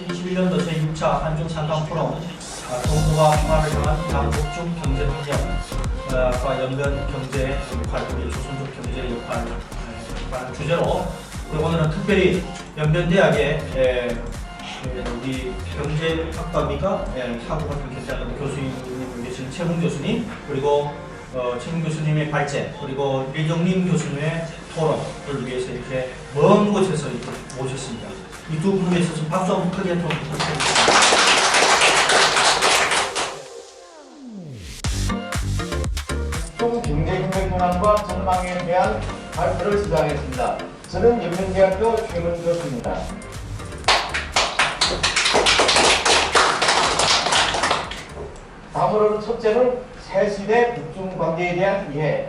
2021년도 제6차 한중 상강 포럼 동북아 평화를 향한 남북중 경제 협력과 연변 경제 역할, 우리 조선족 경제의 역할 주제로 오늘은 특별히 연변대학의 우리 경제학과입니까? 사고 같은 경제학과 교수님 계신 최훈 교수님, 그리고 최훈 교수님의 발제, 그리고李정림 교수님의 토론을 위해서 이렇게 먼 곳에서 이렇게 모셨습니다. 이 두 분에 있어서 박수 한번 크게 좀 부탁드립니다. 경제협력 현황과 전망에 대한 발표를 시작하겠습니다. 저는 연변대학교 최훈 교수입니다. 다음으로는 첫째는 새 시대 북중 관계에 대한 이해.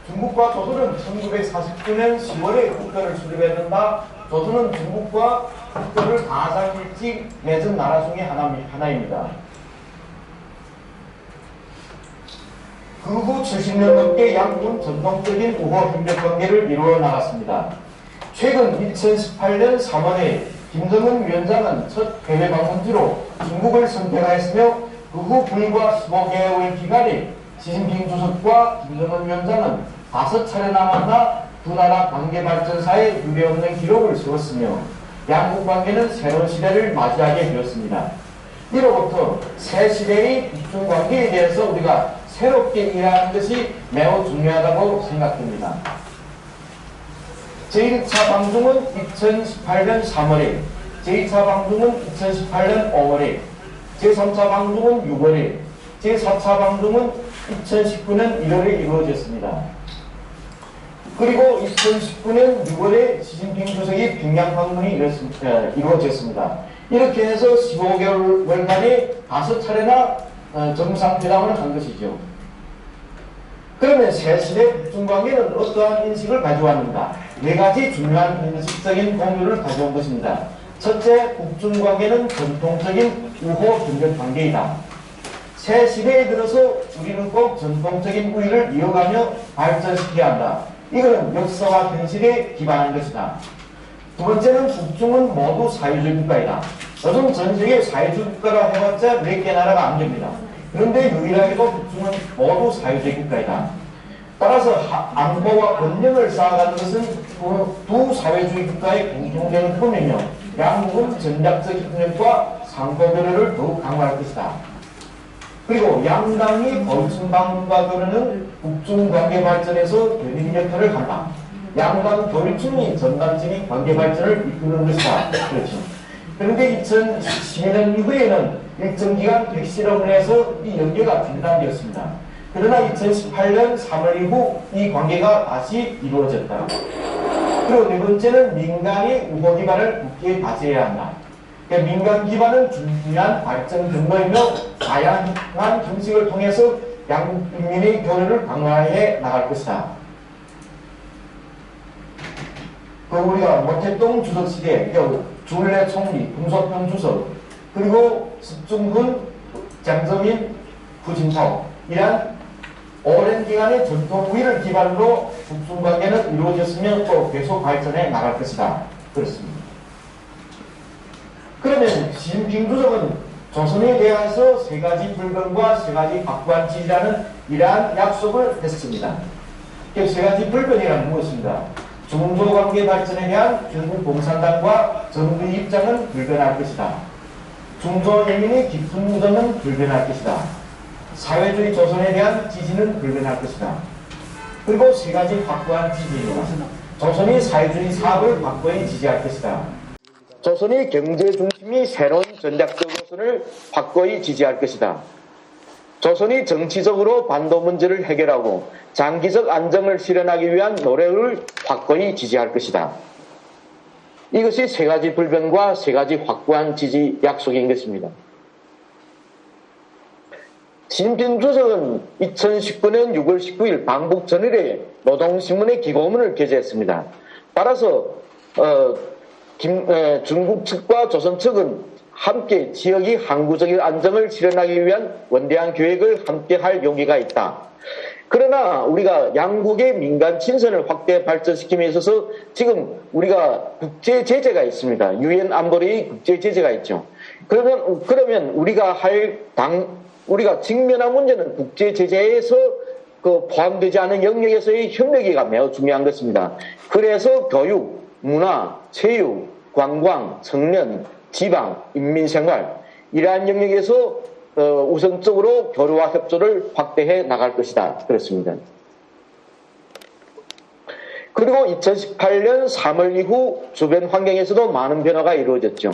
중국과 조선은 1949년 10월에 국교를 수립했는다. 조선은 중국과 국교를 가장 일찍 맺은 나라 중에 하나입니다. 그 후 70년 넘게 양국은 전통적인 우호 협력 관계를 이루어 나갔습니다. 최근 2018년 3월에 김정은 위원장은 첫 해외 방문지로 중국을 선택하였으며 그 후 불과 15개월 기간에 시진핑 주석과 김정은 위원장은 5차례나 만나 두 나라 관계 발전사에 유례없는 기록을 세웠으며 양국 관계는 새로운 시대를 맞이하게 되었습니다. 이로부터 새 시대의 북중 관계에 대해서 우리가 새롭게 이해하는 것이 매우 중요하다고 생각됩니다. 제1차 방중은 2018년 3월에, 제2차 방중은 2018년 5월에, 제3차 방중은 6월에, 제4차 방중은 2019년 1월에 이루어졌습니다. 그리고 2019년 6월에 시진핑 주석이 평양 방문이 이루어졌습니다. 이렇게 해서 15개월간에 5차례나 정상회담을 한 것이죠. 그러면 새시대 북중관계는 어떠한 인식을 가져왔는가? 4가지 중요한 인식적인 공유를 가져온 것입니다. 첫째, 북중관계는 전통적인 우호 협력 관계이다. 새 시대에 들어서 우리는 꼭 전통적인 우위를 이어가며 발전시켜야 한다. 이것은 역사와 현실에 기반한 것이다. 두 번째는 북중은 모두 사회주의 국가이다. 요즘 전 세계 사회주의 국가라 해봤자 몇 개 나라가 안 됩니다. 그런데 유일하게도 북중은 모두 사회주의 국가이다. 따라서 안보와 번영을 쌓아가는 것은 두 사회주의 국가의 공통되는 꿈이며 양국은 전략적 협력과 상호 교류를 더욱 강화할 것이다. 그리고 양당이 거친 방문과 교류는 북중 관계 발전에서 견인 역할을 한다. 양당 교류층이 전반적인 관계 발전을 이끄는 것이다. 그렇죠. 그런데 2012년 이후에는 일정 기간 백실험을 해서 이 연계가 중단되었습니다. 그러나 2018년 3월 이후 이 관계가 다시 이루어졌다. 그리고 네 번째는 민간이 우호 기반을 굳게 다져야 한다. 그러니까 민간 기반은 중요한 발전 근거이며 다양한 형식을 통해서 양국 인민의 교류를 강화해 나갈 것이다. 그 우리가 모택동 주석 시대, 주울레 총리, 금속평 주석, 그리고 숙중훈, 장저민, 후진타오 이러한 오랜 기간의 전통 우위를 기반으로 북중 관계는 이루어졌으며 또 계속 발전해 나갈 것이다. 그렇습니다. 그러면 시진핑 주석은 조선에 대해서 3가지 불변과 3가지 확고한 지지라는 이러한 약속을 했습니다. 그 3가지 불변이란 무엇인가? 중조 관계 발전에 대한 중국 공산당과 정부의 입장은 불변할 것이다. 중조人민의 깊은 무덤은 불변할 것이다. 사회주의 조선에 대한 지지는 불변할 것이다. 그리고 3가지 확고한 지지입니다. 조선이 사회주의 사업을 확고히 지지할 것이다. 조선이 경제 중심이 새로운 전략적 노선을 확고히 지지할 것이다. 조선이 정치적으로 반도 문제를 해결하고 장기적 안정을 실현하기 위한 노력을 확고히 지지할 것이다. 이것이 3가지 불변과 3가지 확고한 지지 약속인 것입니다. 시진핑 주석은 2019년 6월 19일 방북 전일에 노동신문의 기고문을 게재했습니다. 따라서 중국 측과 조선 측은 함께 지역의 항구적인 안정을 실현하기 위한 원대한 계획을 함께 할 용의가 있다. 그러나 우리가 양국의 민간 친선을 확대 발전시킴에 있어서 지금 우리가 국제 제재가 있습니다. 유엔 안보리의 국제 제재가 있죠. 그러면 우리가 직면한 문제는 국제 제재에서 포함되지 않은 영역에서의 협력이가 매우 중요한 것입니다. 그래서 교육, 문화, 체육, 관광, 청년, 지방, 인민생활 이러한 영역에서 우선적으로 교류와 협조를 확대해 나갈 것이다. 그렇습니다. 그리고 2018년 3월 이후 주변 환경에서도 많은 변화가 이루어졌죠.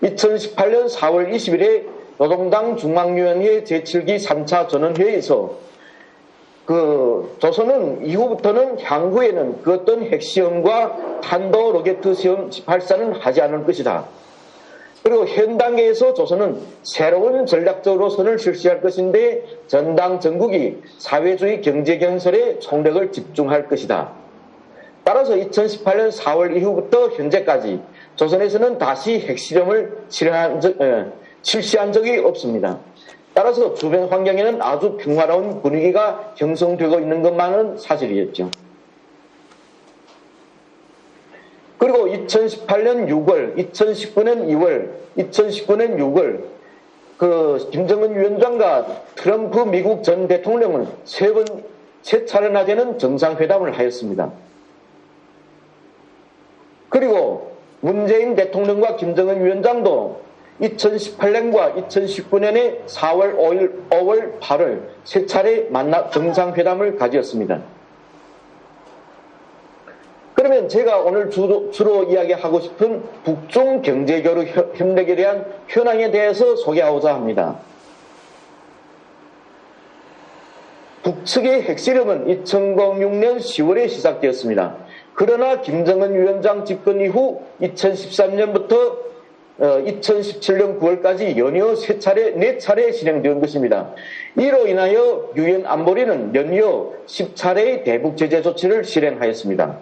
2018년 4월 20일에 노동당 중앙위원회 제7기 3차 전원회의에서 조선은 이후부터는 향후에는 그 어떤 핵시험과 탄도 로켓 시험 발사는 하지 않을 것이다. 그리고 현 단계에서 조선은 새로운 전략적으로 선을 실시할 것인데 전당 전국이 사회주의 경제 경설에 총력을 집중할 것이다. 따라서 2018년 4월 이후부터 현재까지 조선에서는 다시 핵실험을 실시한 적이 없습니다. 따라서 주변 환경에는 아주 평화로운 분위기가 형성되고 있는 것만은 사실이었죠. 그리고 2018년 6월, 2019년 2월, 2019년 6월 김정은 위원장과 트럼프 미국 전 대통령은 세 차례나 되는 정상회담을 하였습니다. 그리고 문재인 대통령과 김정은 위원장도 2018년과 2019년에 4월 5월, 8월 세 차례 정상회담을 가졌습니다. 그러면 제가 오늘 주로 이야기하고 싶은 북중 경제교류 협력에 대한 현황에 대해서 소개하고자 합니다. 북측의 핵실험은 2006년 10월에 시작되었습니다. 그러나 김정은 위원장 집권 이후 2013년부터 2017년 9월까지 연이어 4차례 진행된 것입니다. 이로 인하여 유엔 안보리는 연이어 10차례의 대북 제재 조치를 실행하였습니다.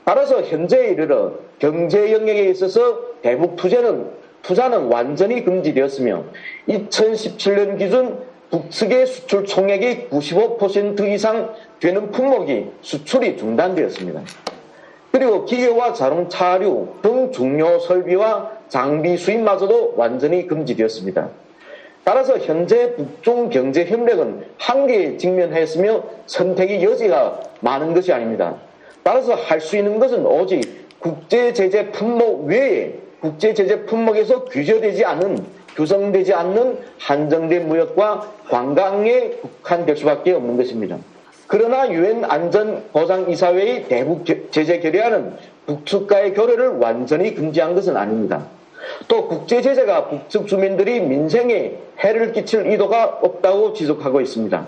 따라서 현재에 이르러 경제 영역에 있어서 대북 투자는 완전히 금지되었으며 2017년 기준 북측의 수출 총액이 95% 이상 되는 품목이 수출이 중단되었습니다. 그리고 기계와 자동차류 등 중요 설비와 장비 수입마저도 완전히 금지되었습니다. 따라서 현재 북중 경제 협력은 한계에 직면하였으며 선택의 여지가 많은 것이 아닙니다. 따라서 할 수 있는 것은 오직 국제제재 품목 외에 국제제재 품목에서 규정되지 않는 한정된 무역과 관광에 국한될 수밖에 없는 것입니다. 그러나 유엔 안전보장이사회의 대북 제재 결의안은 북측과의 교류를 완전히 금지한 것은 아닙니다. 또 국제제재가 북측 주민들이 민생에 해를 끼칠 의도가 없다고 지적하고 있습니다.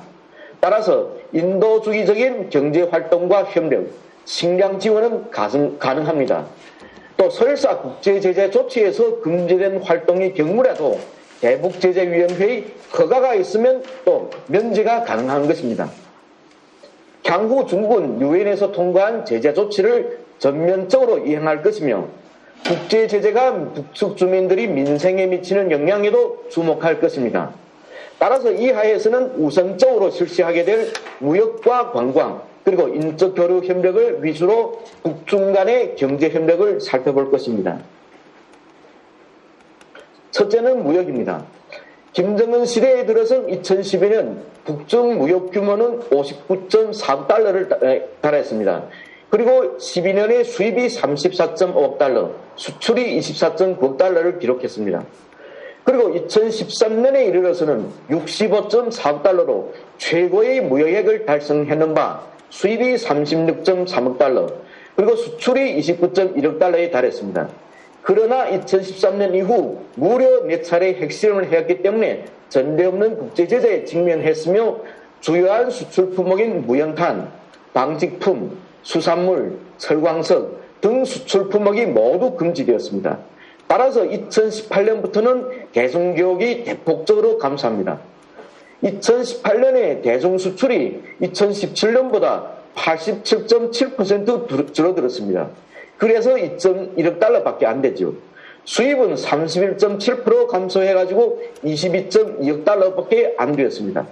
따라서 인도주의적인 경제활동과 협력, 식량 지원은 가능합니다. 또 설사 국제제재 조치에서 금지된 활동의 경우라도 대북제재위원회의 허가가 있으면 또 면제가 가능한 것입니다. 향후 중국은 유엔에서 통과한 제재 조치를 전면적으로 이행할 것이며 국제제재가 북측 주민들이 민생에 미치는 영향에도 주목할 것입니다. 따라서 이 하에서는 우선적으로 실시하게 될 무역과 관광 그리고 인적 교류 협력을 위주로 북중 간의 경제 협력을 살펴볼 것입니다. 첫째는 무역입니다. 김정은 시대에 들어서 2012년 북중 무역 규모는 59.4억 달러를 달했습니다. 그리고 12년에 수입이 34.5억 달러, 수출이 24.9억 달러를 기록했습니다. 그리고 2013년에 이르러서는 65.4억 달러로 최고의 무역액을 달성했는 바 수입이 36.3억 달러, 그리고 수출이 29.1억 달러에 달했습니다. 그러나 2013년 이후 무려 4차례 핵실험을 해왔기 때문에 전례 없는 국제제재에 직면했으며 주요한 수출 품목인 무연탄, 방직품, 수산물, 철광석 등 수출 품목이 모두 금지되었습니다. 따라서 2018년부터는 대중교육이 대폭적으로 감소합니다. 2018년에 대중수출이 2017년보다 87.7% 줄어들었습니다. 그래서 2.1억 달러밖에 안 되죠. 수입은 31.7% 감소해가지고 22.2억 달러밖에 안 되었습니다.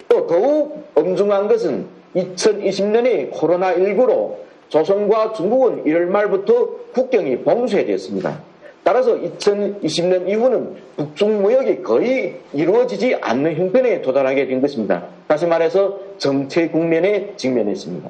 또 또 더욱 엄중한 것은 2020년에 코로나19로 조선과 중국은 1월 말부터 국경이 봉쇄되었습니다. 따라서 2020년 이후는 북중 무역이 거의 이루어지지 않는 형편에 도달하게 된 것입니다. 다시 말해서 정체 국면에 직면했습니다.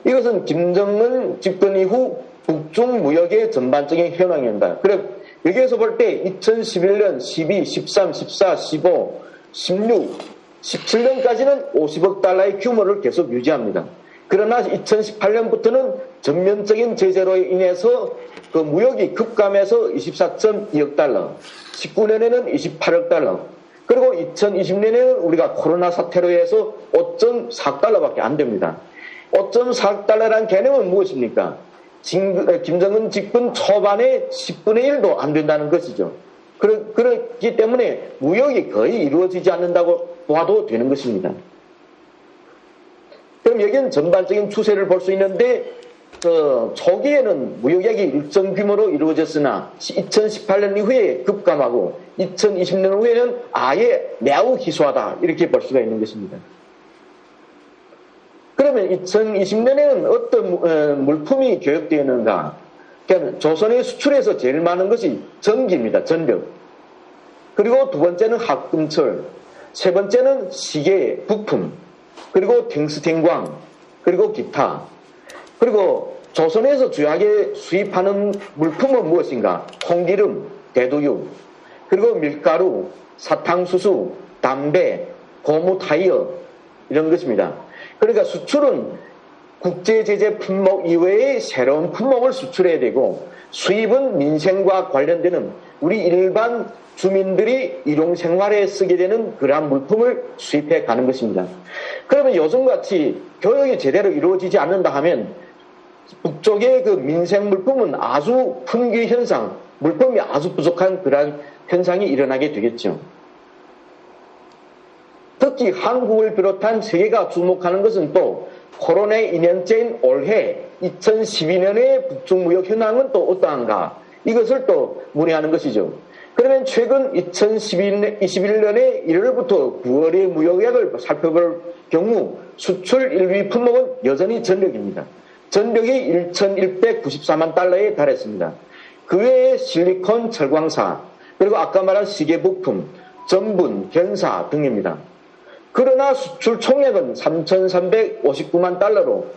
이것은 김정은 집권 이후 북중 무역의 전반적인 현황입니다. 그래 여기에서 볼 때 2011년 12, 13, 14, 15, 16, 17년까지는 50억 달러의 규모를 계속 유지합니다. 그러나 2018년부터는 전면적인 제재로 인해서 그 무역이 급감해서 24.2억 달러, 19년에는 28억 달러, 그리고 2020년에는 우리가 코로나 사태로 해서 5.4억 달러밖에 안 됩니다. 5.4억 달러라는 개념은 무엇입니까? 김정은 집권 초반에 10분의 1도 안 된다는 것이죠. 그렇기 때문에 무역이 거의 이루어지지 않는다고 봐도 되는 것입니다. 그럼 여기는 전반적인 추세를 볼 수 있는데 초기에는 무역액이 일정 규모로 이루어졌으나 2018년 이후에 급감하고 2020년 후에는 아예 매우 희소하다 이렇게 볼 수가 있는 것입니다. 그러면 2020년에는 어떤 물품이 교역되었는가? 그러니까 조선의 수출에서 제일 많은 것이 전기입니다. 전력. 그리고 두 번째는 합금철, 세 번째는 시계, 부품, 그리고 탱스텐광, 그리고 기타. 그리고 조선에서 주요하게 수입하는 물품은 무엇인가? 콩기름, 대두유, 그리고 밀가루, 사탕수수, 담배, 고무 타이어 이런 것입니다. 그러니까 수출은 국제제재 품목 이외의 새로운 품목을 수출해야 되고 수입은 민생과 관련되는 우리 일반 주민들이 일용생활에 쓰게 되는 그러한 물품을 수입해 가는 것입니다. 그러면 요즘같이 교역이 제대로 이루어지지 않는다 하면 북쪽의 그 민생 물품은 아주 품귀 현상, 물품이 아주 부족한 그러한 현상이 일어나게 되겠죠. 특히 한국을 비롯한 세계가 주목하는 것은 또 코로나의 2년째인 올해 2012년의 북중무역 현황은 또 어떠한가? 이것을 또 문의하는 것이죠. 그러면 최근 2021년의 1월부터 9월의 무역액을 살펴볼 경우 수출 1위 품목은 여전히 전력입니다. 전력이 1,194만 달러에 달했습니다. 그 외에 실리콘 철광사, 그리고 아까 말한 시계 부품, 전분, 견사 등입니다. 그러나 수출 총액은 3,359만 달러로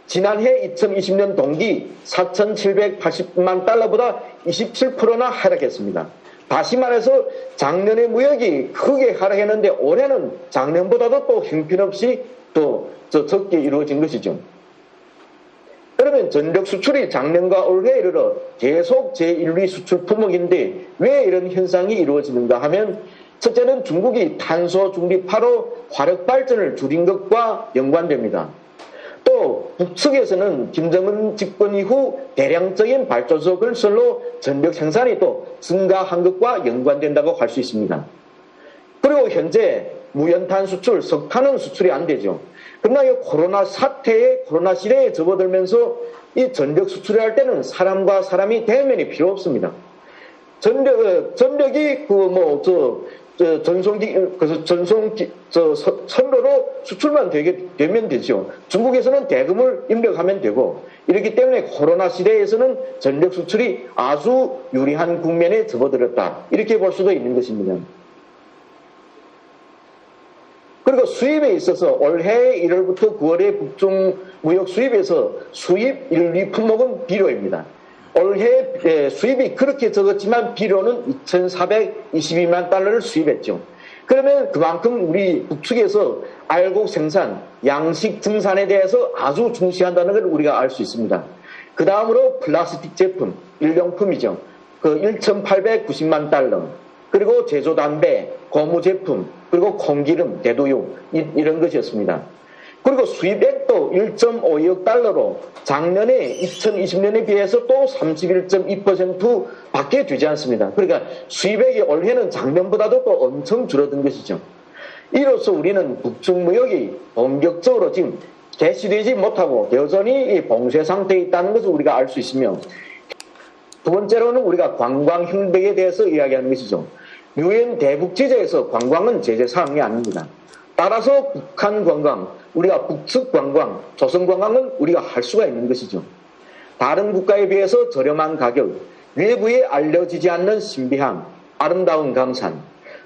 지난해 2020년 동기 4,780만 달러보다 27%나 하락했습니다. 다시 말해서 작년의 무역이 크게 하락했는데 올해는 작년보다도 또 형편없이 또 적게 이루어진 것이죠. 그러면 전력 수출이 작년과 올해에 이르러 계속 제1위 수출 품목인데 왜 이런 현상이 이루어지는가 하면 첫째는 중국이 탄소 중립화로 화력 발전을 줄인 것과 연관됩니다. 또 북측에서는 김정은 집권 이후 대량적인 발전소 건설로 전력 생산이 또 증가한 것과 연관된다고 할 수 있습니다. 그리고 현재 무연탄 수출, 석탄은 수출이 안 되죠. 그러나 이 코로나 사태에 코로나 시대에 접어들면서 이 전력 수출을 할 때는 사람과 사람이 대면이 필요 없습니다. 전력이 선로로 수출만 되면 되죠. 중국에서는 대금을 입력하면 되고 이렇기 때문에 코로나 시대에서는 전력 수출이 아주 유리한 국면에 접어들었다. 이렇게 볼 수도 있는 것입니다. 그리고 수입에 있어서 올해 1월부터 9월의 북중 무역 수입에서 수입 1위 품목은 비료입니다. 올해 수입이 그렇게 적었지만 비료는 2,422만 달러를 수입했죠. 그러면 그만큼 우리 북측에서 알곡 생산, 양식 증산에 대해서 아주 중시한다는 걸 우리가 알 수 있습니다. 그 다음으로 플라스틱 제품, 일용품이죠. 그 1,890만 달러. 그리고 제조담배, 고무 제품, 그리고 콩기름, 대두유 이런 것이었습니다. 그리고 수입액도 1.52억 달러로 작년에 2020년에 비해서 또 31.2% 밖에 되지 않습니다. 그러니까 수입액이 올해는 작년보다도 또 엄청 줄어든 것이죠. 이로써 우리는 북중 무역이 본격적으로 지금 개시되지 못하고 여전히 봉쇄 상태에 있다는 것을 우리가 알 수 있으며 두 번째로는 우리가 관광 형백에 대해서 이야기하는 것이죠. 유엔 대북제재에서 관광은 제재 사항이 아닙니다. 따라서 북한 관광, 우리가 북측 관광, 조선 관광은 우리가 할 수가 있는 것이죠. 다른 국가에 비해서 저렴한 가격, 외부에 알려지지 않는 신비함, 아름다운 강산,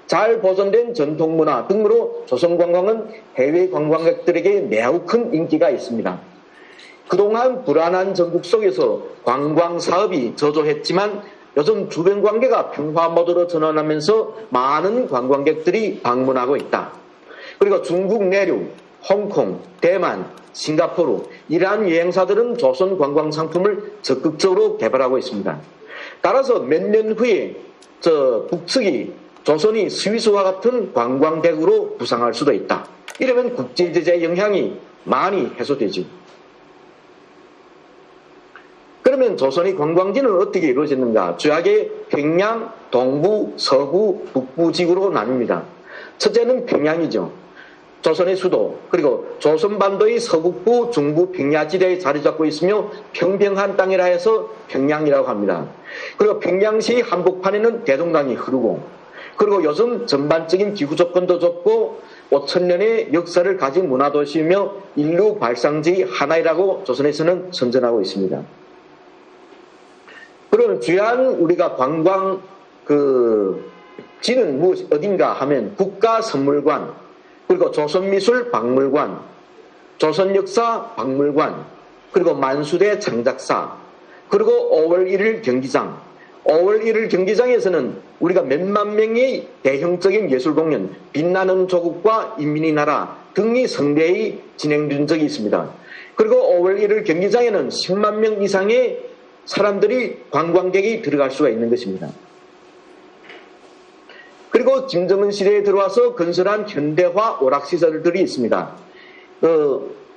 잘 보존된 전통문화 등으로 조선 관광은 해외 관광객들에게 매우 큰 인기가 있습니다. 그동안 불안한 전국 속에서 관광 사업이 저조했지만 요즘 주변 관계가 평화 모드로 전환하면서 많은 관광객들이 방문하고 있다. 그리고 중국 내륙, 홍콩, 대만, 싱가포르 이러한 여행사들은 조선 관광 상품을 적극적으로 개발하고 있습니다. 따라서 몇 년 후에 북측이 조선이 스위스와 같은 관광객으로 부상할 수도 있다. 이러면 국제제재 영향이 많이 해소되죠. 그러면 조선의 관광지는 어떻게 이루어졌는가? 주하게 평양, 동부, 서부, 북부 지구로 나뉩니다. 첫째는 평양이죠. 조선의 수도, 그리고 조선반도의 서북부, 중부 평야지대에 자리 잡고 있으며 평평한 땅이라 해서 평양이라고 합니다. 그리고 평양시 한복판에는 대동강이 흐르고, 그리고 요즘 전반적인 기후 조건도 좋고 5,000년의 역사를 가진 문화도시이며 인류 발상지 하나이라고 조선에서는 선전하고 있습니다. 그러면 주요한 우리가 관광 지는 어딘가 하면 국가선물관, 그리고 조선미술박물관, 조선역사박물관, 그리고 만수대 장작사, 그리고 5월 1일 경기장. 5월 1일 경기장에서는 우리가 몇만 명의 대형적인 예술공연, 빛나는 조국과 인민의 나라 등이 성대히 진행된 적이 있습니다. 그리고 5월 1일 경기장에는 10만 명 이상의 사람들이 관광객이 들어갈 수가 있는 것입니다. 그리고 김정은 시대에 들어와서 건설한 현대화 오락시설들이 있습니다.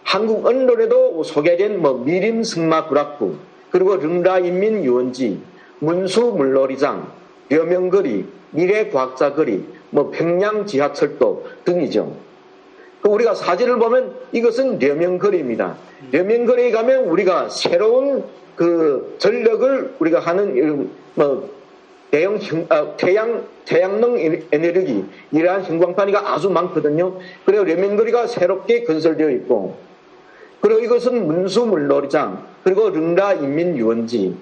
한국 언론에도 소개된 미림 승마구락부, 그리고 릉라인민유원지, 문수물놀이장, 려명거리, 미래과학자거리, 평양 지하철도 등이죠. 우리가 사진을 보면 이것은 려명거리입니다. 려명거리에 가면 우리가 새로운 전력을 우리가 하는 태양능 에너지 이러한 형광판이가 아주 많거든요. 그리고 려명거리가 새롭게 건설되어 있고, 그리고 이것은 문수물놀이장, 그리고 릉라인민유원지,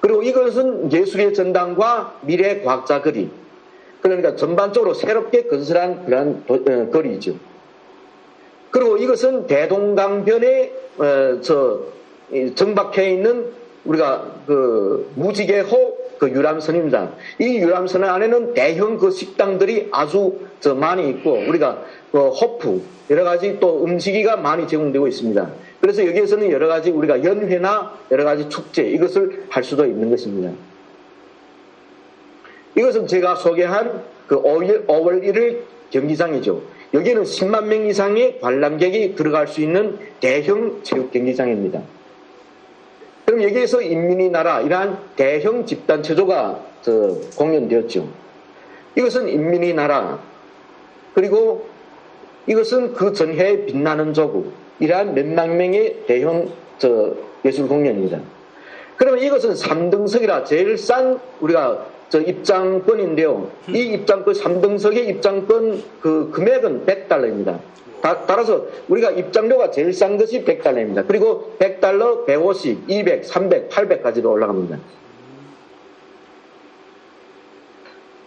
그리고 이것은 예술의 전당과 미래과학자거리, 그러니까 전반적으로 새롭게 건설한 그런 거리죠. 그리고 이것은 대동강변에 정박해 있는 우리가 무지개호 유람선입니다. 이 유람선 안에는 대형 식당들이 아주 많이 있고, 우리가 호프 여러 가지 또 음식이가 많이 제공되고 있습니다. 그래서 여기에서는 여러 가지 우리가 연회나 여러 가지 축제 이것을 할 수도 있는 것입니다. 이것은 제가 소개한 5월 1일 경기장이죠. 여기는 10만 명 이상의 관람객이 들어갈 수 있는 대형 체육 경기장입니다. 그럼 여기에서 인민의 나라 이러한 대형 집단 체조가 공연되었죠. 이것은 인민의 나라, 그리고 이것은 그 전해에 빛나는 조국, 이러한 몇만 명의 대형 예술 공연입니다. 그러면 이것은 3등석이라 제일 싼 우리가 입장권인데요. 이 입장권 3등석의 입장권 금액은 $100입니다. 따라서 우리가 입장료가 제일 싼 것이 $100입니다. 그리고 $100, 150, 200, 300, 800까지도 올라갑니다.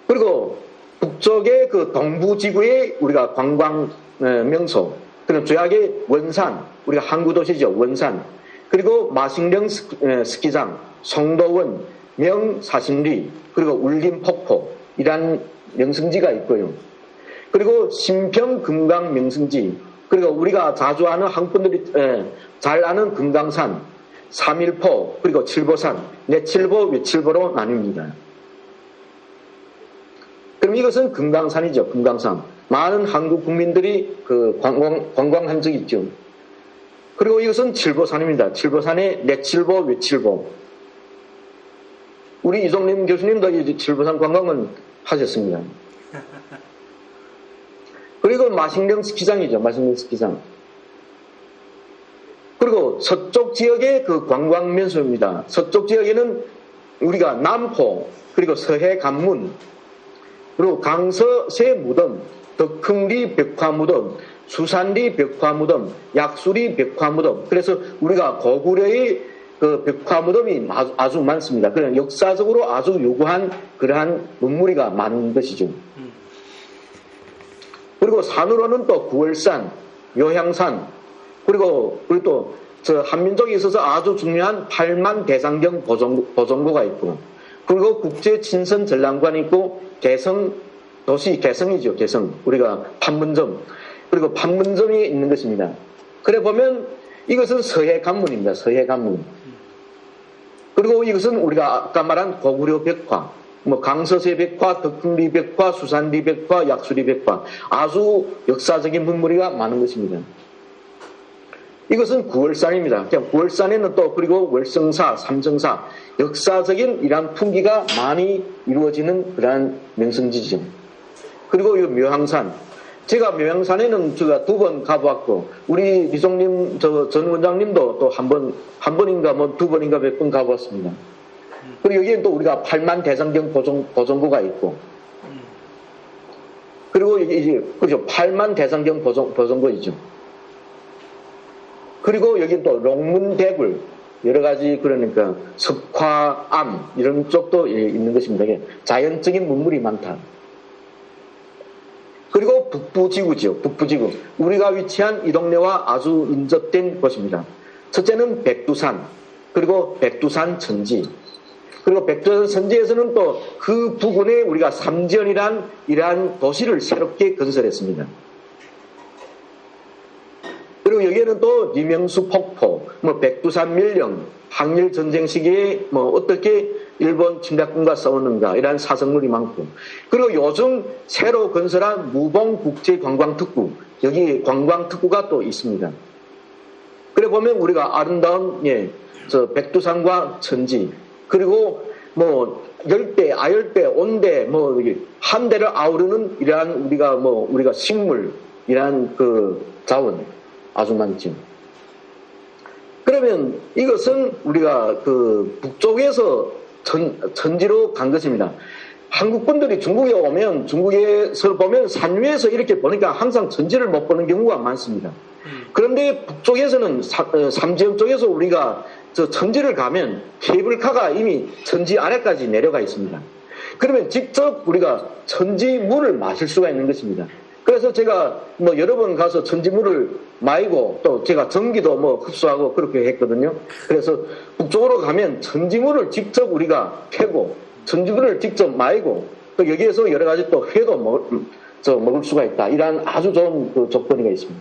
그리고 북쪽의 동부지구의 우리가 관광 명소, 그리고 주야의 원산, 우리가 항구도시죠. 원산, 그리고 마식령 스키장, 송도원, 명사신리, 그리고 울림폭포 이란 명승지가 있고요. 그리고 신평 금강 명승지, 그리고 우리가 자주 아는 한국분들이 잘 아는 금강산, 3일포, 그리고 칠보산, 내칠보, 외칠보로 나뉩니다. 그럼 이것은 금강산이죠. 금강산. 많은 한국 국민들이 관광한 적이 있죠. 그리고 이것은 칠보산입니다. 칠보산의 내칠보, 외칠보. 우리 이종림 교수님도 이제 칠보산 관광은 하셨습니다. 그리고 마식령 스키장이죠. 마식령 스키장. 그리고 서쪽 지역의 관광 명소입니다. 서쪽 지역에는 우리가 남포, 그리고 서해 간문, 그리고 강서새 무덤, 덕흥리 벽화무덤, 수산리 벽화무덤, 약수리 벽화무덤. 그래서 우리가 고구려의 그 벽화무덤이 아주 많습니다. 그런 역사적으로 아주 요구한 그러한 문물이가 많은 것이죠. 그리고 산으로는 또 구월산, 요향산, 그리고 또 저 한민족에 있어서 아주 중요한 8만 대장경 보존고가 있고, 그리고 국제 친선 전람관이 있고, 도시 개성이죠, 개성. 우리가 판문점, 그리고 판문점이 있는 것입니다. 그래 보면 이것은 서해 관문입니다. 서해 관문. 그리고 이것은 우리가 아까 말한 고구려 벽화, 뭐 강서새 벽화, 덕흥리 벽화, 수산리 벽화, 약수리 벽화, 아주 역사적인 문물이가 많은 것입니다. 이것은 구월산입니다. 구월산에는 또 그리고 월성사, 삼성사, 역사적인 이러한 풍기가 많이 이루어지는 그러한 명성지죠. 그리고 이 묘향산, 제가 묘향산에는 제가 2번 가보았고, 우리 리종님, 전 원장님도 또 한 번인가 뭐 2번인가 몇 번 가보았습니다. 그리고 여기에 또 우리가 8만 대장경 보존고가 있고, 그리고 이제 그죠, 8만 대장경 보존고이죠. 그리고 여기 또 롱문대굴, 여러 가지 그러니까 석화암 이런 쪽도 있는 것입니다. 자연적인 문물이 많다. 그리고 북부지구죠. 북부지구. 우리가 위치한 이 동네와 아주 인접된 곳입니다. 첫째는 백두산, 그리고 백두산 천지. 그리고 백두산 천지에서는 또 그 부근에 우리가 삼지연이란 이러한 도시를 새롭게 건설했습니다. 그리고 여기에는 또 리명수 폭포, 뭐 백두산 밀령, 항일 전쟁 시기에 뭐 어떻게 일본 침략군과 싸웠는가 이런 사성물이 많고, 그리고 요즘 새로 건설한 무봉국제관광특구, 여기 관광특구가 또 있습니다. 그래 보면 우리가 아름다운 저 백두산과 천지, 그리고 뭐 열대, 아열대, 온대, 뭐 한대를 아우르는 이러한 우리가 식물, 이러한 그 자원 아주 많죠. 그러면 이것은 우리가 그 북쪽에서 천지로 간 것입니다. 한국 분들이 중국에 오면, 중국에서 보면 산 위에서 이렇게 보니까 항상 천지를 못 보는 경우가 많습니다. 그런데 북쪽에서는 삼지연 쪽에서 우리가 저 천지를 가면 케이블카가 이미 천지 아래까지 내려가 있습니다. 그러면 직접 우리가 천지물을 마실 수가 있는 것입니다. 그래서 제가 뭐 여러 번 가서 천지물을 마이고, 또 제가 전기도 뭐 흡수하고 그렇게 했거든요. 그래서 북쪽으로 가면 천지물을 직접 우리가 캐고, 천지물을 직접 마이고, 또 여기에서 여러 가지 또 회도 먹을 수가 있다. 이러한 아주 좋은 그 조건이 있습니다.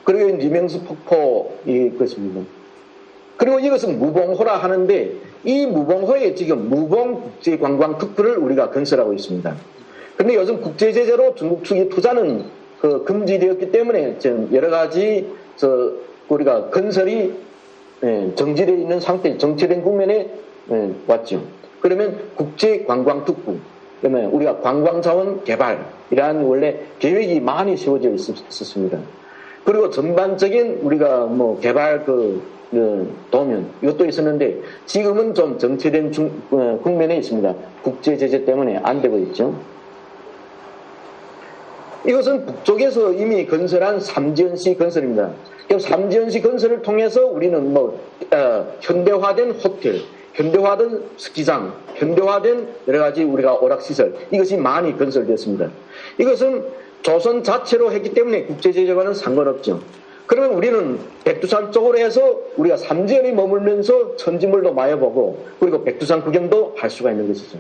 그리고 리명수 폭포이 것입니다. 그리고 이것은 무봉호라 하는데, 이 무봉호에 지금 무봉국제관광특구를 우리가 건설하고 있습니다. 근데 요즘 국제제재로 중국 측이 투자는 금지되었기 때문에 여러 가지 우리가 건설이 정지되어 있는 상태, 정체된 국면에 왔죠. 그러면 국제관광특구, 그러면 우리가 관광자원 개발, 이러한 원래 계획이 많이 세워져 있었습니다. 그리고 전반적인 우리가 뭐 개발 도면, 이것도 있었는데 지금은 좀 정체된 국면에 있습니다. 국제제재 때문에 안 되고 있죠. 이것은 북쪽에서 이미 건설한 삼지연시 건설입니다. 삼지연시 건설을 통해서 우리는 현대화된 호텔, 현대화된 스키장, 현대화된 여러 가지 우리가 오락시설, 이것이 많이 건설되었습니다. 이것은 조선 자체로 했기 때문에 국제제재와는 상관없죠. 그러면 우리는 백두산 쪽으로 해서 우리가 삼지연이 머물면서 천지물도 마여보고, 그리고 백두산 구경도 할 수가 있는 것이죠.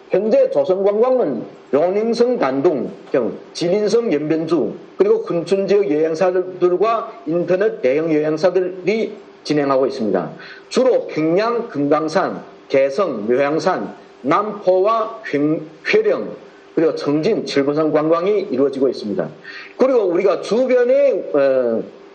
현재 조선관광은 용인성 단둥, 지린성 연변주, 그리고 군춘지역 여행사들과 인터넷 대형 여행사들이 진행하고 있습니다. 주로 평양, 금강산, 개성, 묘향산, 남포와 회령, 그리고 청진, 칠보산 관광이 이루어지고 있습니다. 그리고 우리가 주변의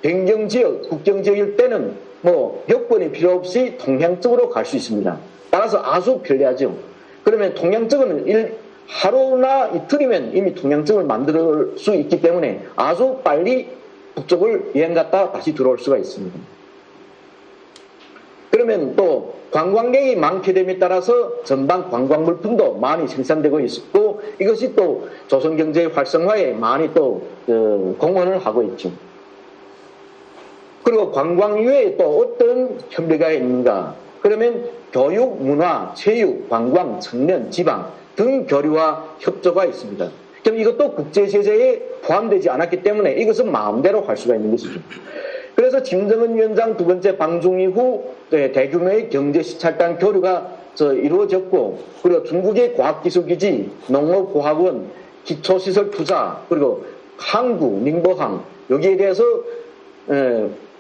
변경지역, 국경지역일 때는 뭐 여권이 필요 없이 통행 쪽으로 갈 수 있습니다. 따라서 아주 편리하죠. 그러면 통행증은 하루나 이틀이면 이미 통행증을 만들 수 있기 때문에 아주 빨리 북쪽을 여행 갔다 다시 들어올 수가 있습니다. 그러면 또 관광객이 많게 됨에 따라서 전방 관광 물품도 많이 생산되고 있었고 이것이 또 조선 경제 활성화에 많이 또 공헌을 하고 있죠. 그리고 관광 이외에 또 어떤 협력가 있는가? 그러면 교육, 문화, 체육, 관광, 청년, 지방 등 교류와 협조가 있습니다. 그럼 이것도 국제제재에 포함되지 않았기 때문에 이것은 마음대로 할 수가 있는 것이죠. 그래서 김정은 위원장 두 번째 방중 이후 대규모의 경제시찰단 교류가 이루어졌고 그리고 중국의 과학기술기지, 농업고학원, 기초시설 투자 그리고 항구, 닝보항 여기에 대해서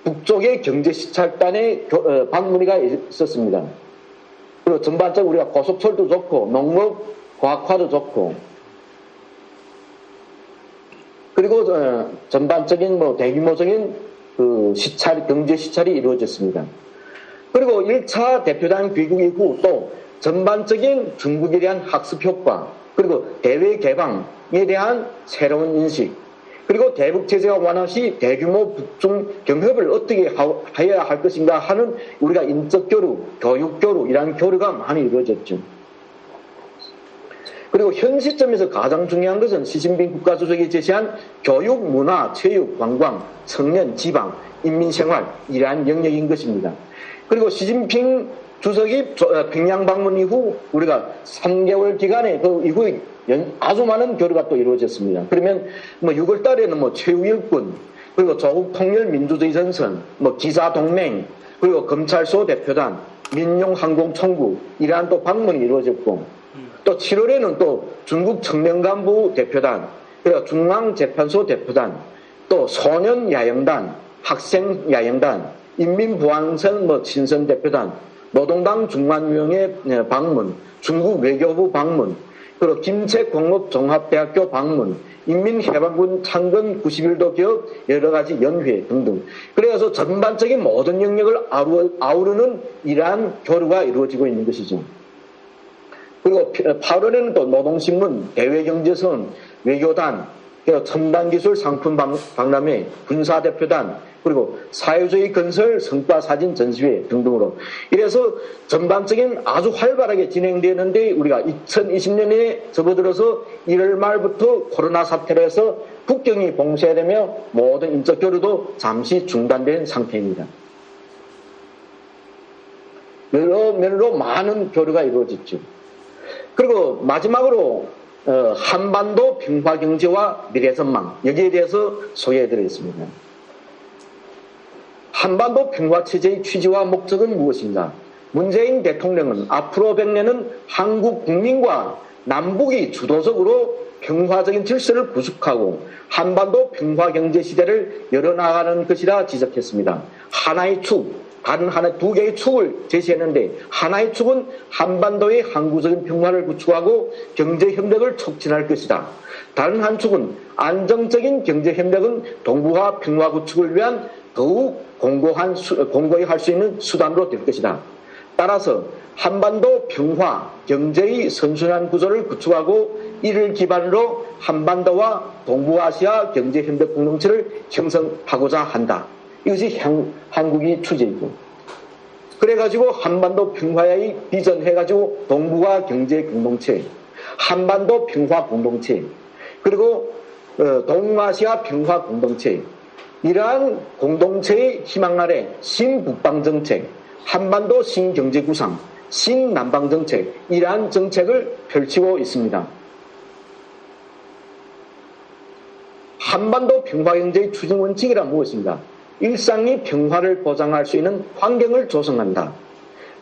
북쪽의 경제시찰단의 방문이가 있었습니다. 그리고 전반적으로 우리가 고속철도 좋고 농업, 과학화도 좋고 그리고 전반적인 대규모적인 경제 시찰이 이루어졌습니다. 그리고 1차 대표단 귀국 이후 또 전반적인 중국에 대한 학습 효과 그리고 대외 개방에 대한 새로운 인식 그리고 대북 제재가 완화 시 대규모 북중 경협을 어떻게 해야 할 것인가 하는 우리가 인적 교류, 교육 교류 이런 교류가 많이 이루어졌죠. 그리고 현 시점에서 가장 중요한 것은 시진핑 국가주석이 제시한 교육, 문화, 체육, 관광, 청년, 지방, 인민생활 이러한 영역인 것입니다. 그리고 시진핑 주석이 평양 방문 이후 우리가 3개월 기간에 그 이후에 아주 많은 교류가 또 이루어졌습니다. 그러면 6월 달에는 최우일군 그리고 조국 통일 민주주의 전선, 기자 동맹 그리고 검찰소 대표단, 민용항공총국 이러한 또 방문이 이루어졌고 또 7월에는 또 중국 청년간부 대표단, 그리고 중앙재판소 대표단, 또 소년야영단, 학생야영단, 인민보안선 친선 대표단, 노동당 중앙위원회 방문, 중국 외교부 방문, 그리고 김책공업종합대학교 방문, 인민해방군 창건 91도 기업 여러가지 연회 등등. 그래서 전반적인 모든 영역을 아우르는 이러한 교류가 이루어지고 있는 것이죠. 그리고 8월에는 또 노동신문, 대외경제선, 외교단, 첨단기술 상품 박람회, 군사대표단, 그리고 사회주의 건설 성과사진 전시회 등등으로 이래서 전반적인 아주 활발하게 진행되는데 우리가 2020년에 접어들어서 1월 말부터 코로나 사태로 해서 국경이 봉쇄되며 모든 인적 교류도 잠시 중단된 상태입니다. 여러 면으로 많은 교류가 이루어졌죠. 그리고 마지막으로 한반도 평화경제와 미래전망 여기에 대해서 소개해드리겠습니다. 한반도 평화체제의 취지와 목적은 무엇인가? 문재인 대통령은 앞으로 100년은 한국 국민과 남북이 주도적으로 평화적인 질서를 구축하고 한반도 평화경제 시대를 열어나가는 것이라 지적했습니다. 하나의 축, 다른 두 개의 축을 제시했는데 하나의 축은 한반도의 항구적인 평화를 구축하고 경제협력을 촉진할 것이다. 다른 한 축은 안정적인 경제협력은 동북아 평화 구축을 위한 더욱 공고히 할 수 있는 수단으로 될 것이다. 따라서 한반도 평화, 경제의 선순환 구조를 구축하고 이를 기반으로 한반도와 동북아시아 경제협력 공동체를 형성하고자 한다. 이것이 한국의 추제이고 그래가지고 한반도 평화의 비전 해가지고 동북아 경제 공동체, 한반도 평화 공동체 그리고 동아시아 평화 공동체 이러한 공동체의 희망 아래 신북방정책, 한반도 신경제구상, 신남방정책 이러한 정책을 펼치고 있습니다. 한반도 평화경제의 추진원칙이란 무엇인가? 일상의 평화를 보장할 수 있는 환경을 조성한다.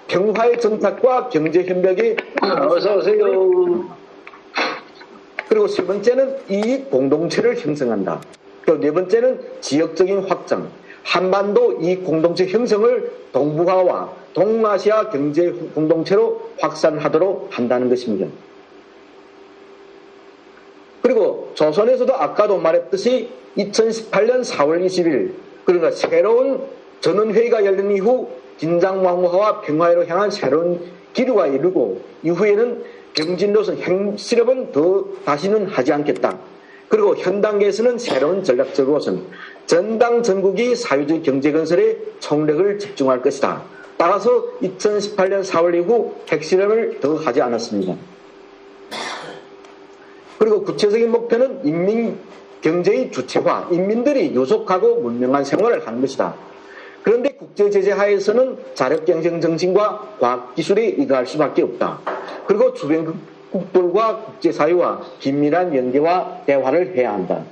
평화의 정착과 경제협력의 어서오세요. 그리고 세 번째는 이익 공동체를 형성한다. 그리고 네 번째는 지역적인 확장. 한반도 이익 공동체 형성을 동북아와 동아시아 경제 공동체로 확산하도록 한다는 것입니다. 그리고 조선에서도 아까도 말했듯이 2018년 4월 20일 그러니까 새로운 전원회의가 열린 이후 긴장 완화와 평화로 향한 새로운 기류가 이르고 이후에는 경진로선 핵실험은 다시는 하지 않겠다. 그리고 현 단계에서는 새로운 전략적 우선 전당 전국이 사회주의 경제건설에 총력을 집중할 것이다. 따라서 2018년 4월 이후 핵실험을 더 하지 않았습니다. 그리고 구체적인 목표는 인민 경제의 주체화, 인민들이 요속하고 문명한 생활을 하는 것이다. 그런데 국제제재 하에서는 자력경쟁 정신과 과학기술에 의거할 수밖에 없다. 그리고 주변국들과 국제사회와 긴밀한 연계와 대화를 해야 한다.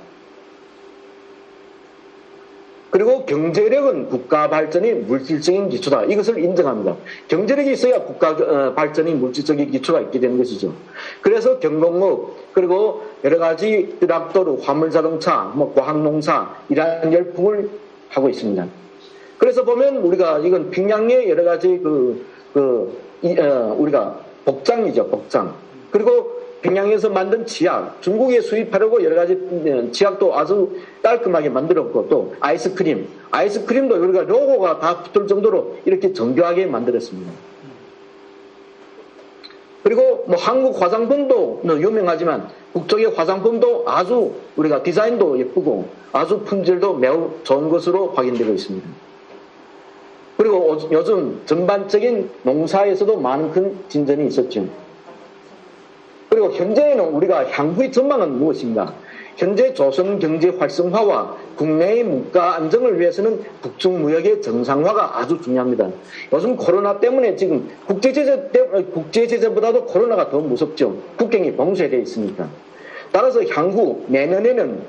그리고 경제력은 국가 발전의 물질적인 기초다. 이것을 인정합니다. 경제력이 있어야 국가 발전의 물질적인 기초가 있게 되는 것이죠. 그래서 경공업, 그리고 여러 가지 트락도르, 화물자동차, 과학농사 이러한 열풍을 하고 있습니다. 그래서 보면 우리가 이건 평양의 여러 가지 우리가 복장이죠, 복장. 그리고 평양에서 만든 치약, 중국에 수입하려고 여러 가지 치약도 아주 깔끔하게 만들었고, 또 아이스크림도 우리가 로고가 다 붙을 정도로 이렇게 정교하게 만들었습니다. 그리고 한국 화장품도 유명하지만 북쪽의 화장품도 아주 우리가 디자인도 예쁘고 아주 품질도 매우 좋은 것으로 확인되고 있습니다. 그리고 요즘 전반적인 농사에서도 많은 큰 진전이 있었죠. 그리고 현재는 우리가 향후의 전망은 무엇인가? 현재 조선 경제 활성화와 국내의 물가 안정을 위해서는 북중 무역의 정상화가 아주 중요합니다. 요즘 코로나 때문에 지금 국제제재보다도 코로나가 더 무섭죠. 국경이 봉쇄되어 있으니까. 따라서 향후 내년에는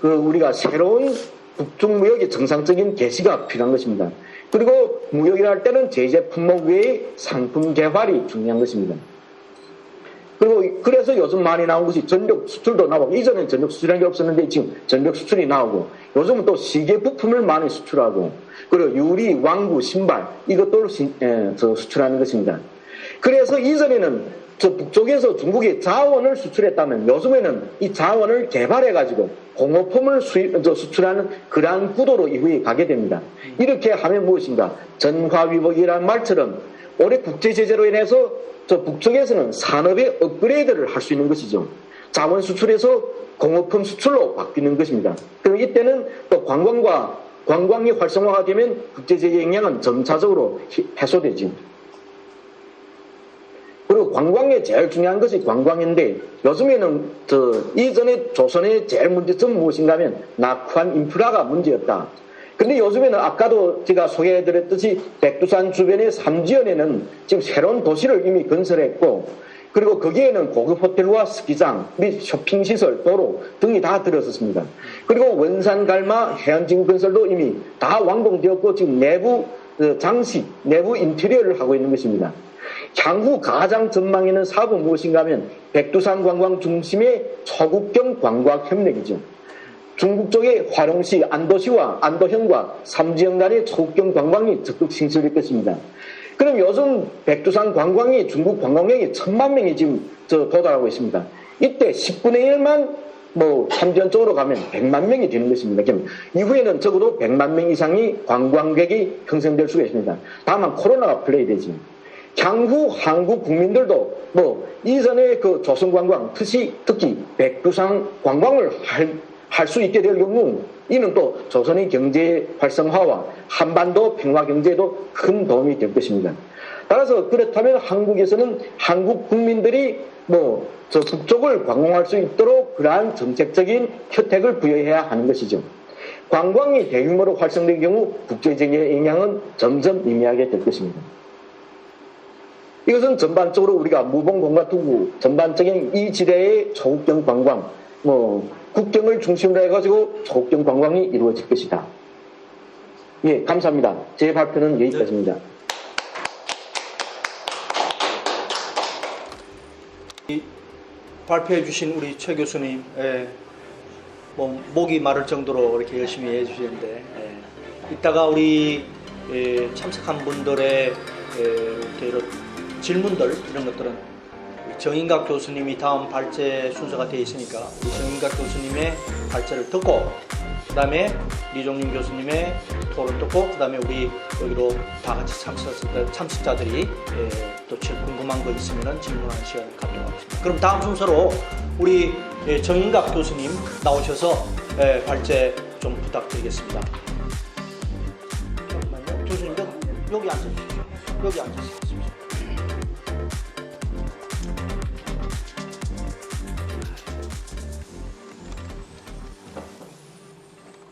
우리가 새로운 북중 무역의 정상적인 개시가 필요한 것입니다. 그리고 무역이라 할 때는 제재 품목 외의 상품 개발이 중요한 것입니다. 그리고 그래서 요즘 많이 나온 것이 전력 수출도 나오고, 이전엔 전력 수출이라는 게 없었는데 지금 전력 수출이 나오고, 요즘은 또 시계 부품을 많이 수출하고, 그리고 유리, 왕구, 신발 이것도 수출하는 것입니다. 그래서 이전에는 북쪽에서 중국에 자원을 수출했다면 요즘에는 이 자원을 개발해가지고 공업품을 수출하는 그러한 구도로 이후에 가게 됩니다. 이렇게 하면 무엇인가? 전화위복이라는 말처럼 올해 국제제재로 인해서 북쪽에서는 산업의 업그레이드를 할 수 있는 것이죠. 자원 수출에서 공업품 수출로 바뀌는 것입니다. 그럼 이때는 또 관광이 활성화가 되면 국제제재 영향은 점차적으로 해소되죠. 그리고 관광에 제일 중요한 것이 관광인데, 요즘에는 이전에 조선의 제일 문제점은 무엇인가 하면 낙후한 인프라가 문제였다. 근데 요즘에는 아까도 제가 소개해드렸듯이 백두산 주변의 삼지연에는 지금 새로운 도시를 이미 건설했고, 그리고 거기에는 고급 호텔과 스키장 및 쇼핑시설, 도로 등이 다 들어섰습니다. 그리고 원산 갈마 해안지구 건설도 이미 다 완공되었고 지금 내부 장식, 내부 인테리어를 하고 있는 것입니다. 향후 가장 전망에는 사업은 무엇인가 하면 백두산 관광 중심의 초국경 관광 협력이죠. 중국 쪽의 화룡시, 안도시와 안도현과 삼지연 간의 초국경 관광이 적극 신설될 것입니다. 그럼 요즘 백두산 관광이 중국 관광객이 1000만 명이 지금 도달하고 있습니다. 이때 10분의 1만 삼지연 쪽으로 가면 100만 명이 되는 것입니다. 그럼 이후에는 적어도 100만 명 이상이 관광객이 형성될 수가 있습니다. 다만 코로나가 플레이되지. 향후 한국 국민들도 이전에 조선 관광, 특히 백두산 관광을 할 수 있게 될 경우, 이는 또 조선의 경제 활성화와 한반도 평화 경제에도 큰 도움이 될 것입니다. 따라서 그렇다면 한국에서는 한국 국민들이 북쪽을 관광할 수 있도록 그러한 정책적인 혜택을 부여해야 하는 것이죠. 관광이 대규모로 활성된 경우 국제적인 영향은 점점 미미하게 될 것입니다. 이것은 전반적으로 우리가 무봉공과투구 전반적인 이 지대의 초국경 관광, 국경을 중심으로 해가지고 초국경 관광이 이루어질 것이다. 예, 감사합니다. 제 발표는 여기까지입니다. 발표해 주신 우리 최 교수님, 목이 마를 정도로 이렇게 열심히 해주시는데, 이따가 우리 참석한 분들의 질문들, 이런 것들은 정인각 교수님이 다음 발제 순서가 되어 있으니까 우리 정인각 교수님의 발제를 듣고, 그 다음에 리종림 교수님의 토론을 듣고, 그 다음에 우리 여기로 다 같이 참석자들이 또 제일 궁금한 거 있으면 질문하는 시간을 갖도록 하겠습니다. 그럼 다음 순서로 우리 정인각 교수님 나오셔서 발제 좀 부탁드리겠습니다. 잠깐만요. 교수님 여기 앉으십시오. 여기 앉으십시오.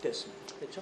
됐습니다. 됐죠?